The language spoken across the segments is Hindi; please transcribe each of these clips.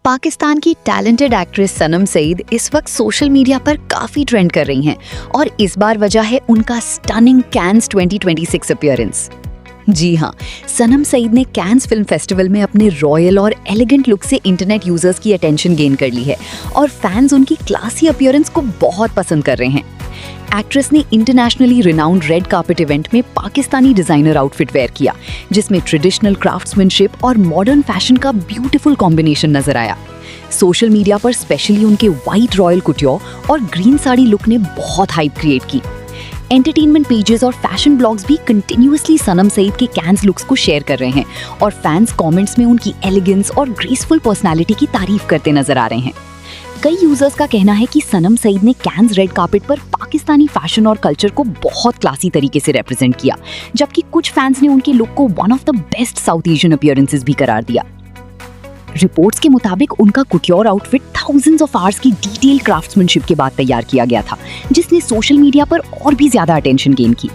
पाकिस्तान की टैलेंटेड एक्ट्रेस सनम सईद इस वक्त सोशल मीडिया पर काफी ट्रेंड कर रही हैं और इस बार वजह है उनका स्टनिंग कैन्स 2026 अपीयरेंस। जी हाँ, सनम सईद ने कैन्स फिल्म फेस्टिवल में अपने रॉयल और एलिगेंट लुक से इंटरनेट यूजर्स की अटेंशन गेन कर ली है और फैंस उनकी क्लासी अपीयरेंस को बहुत पसंद कर रहे हैं। एक्ट्रेस ने internationally renowned red carpet event में पाकिस्तानी डिजाइनर आउटफिट वेयर किया, जिसमें ट्रेडिशनल क्राफ्ट्समैनशिप और मॉडर्न फैशन का ब्यूटीफुल कॉम्बिनेशन नजर आया। सोशल मीडिया पर स्पेशली उनके व्हाइट रॉयल कुटियोर और ग्रीन साड़ी लुक ने बहुत हाइप क्रिएट की। एंटरटेनमेंट पेजेस और फैशन ब्लॉग्स भी कंटिन्यूअसली सनम सईद के कैन्स लुक्स को शेयर कर रहे हैं और फैंस कमेंट्स में उनकी एलिगेंस और ग्रेसफुल पर्सनालिटी की तारीफ करते नजर आ रहे हैं। कई यूजर्स का कहना है कि सनम सईद ने कैन्स रेड कार्पेट पर पाकिस्तानी फैशन और कल्चर को बहुत क्लासी तरीके से रिप्रेजेंट किया, जबकि कुछ फैंस ने उनके लुक को one of the best south Asian appearances भी करार दिया। रिपोर्ट्स के मुताबिक उनका कुटियोर आउटफिट थाउजेंड्स ऑफ आवर्स की डिटेल क्राफ्ट्समैनशिप के बाद तैयार किया गया था, जिसने सोशल मीडिया पर और भी ज्यादा अटेंशन गेन की।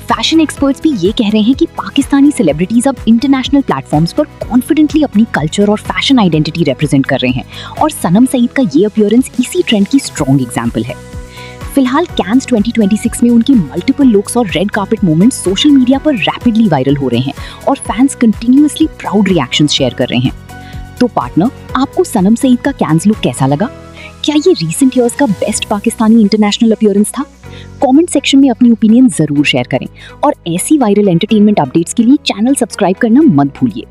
फैशन एक्सपर्ट्स भी ये कह रहे हैं कि पाकिस्तानी सेलिब्रिटीज अब इंटरनेशनल प्लेटफॉर्म्स पर कॉन्फिडेंटली अपनी कल्चर और फैशन आइडेंटिटी रिप्रेजेंट कर रहे हैं और सनम सईद का ये अपीयरेंस इसी ट्रेंड की स्ट्रॉन्ग एग्जाम्पल है। फिलहाल कैन्स 2026 में उनकी मल्टीपल लुक्स और red carpet moments social media पर रैपिडली वायरल हो रहे हैं और fans continuously proud reactions share कर रहे हैं। तो पार्टनर, आपको सनम सईद का कैन्स लुक कैसा लगा? क्या ये रीसेंट ईयर्स का बेस्ट पाकिस्तानी इंटरनेशनल अपीयरेंस था? कमेंट सेक्शन में अपनी ओपिनियन जरूर शेयर करें और ऐसी वायरल एंटरटेनमेंट अपडेट्स के लिए चैनल सब्सक्राइब करना मत भूलिए।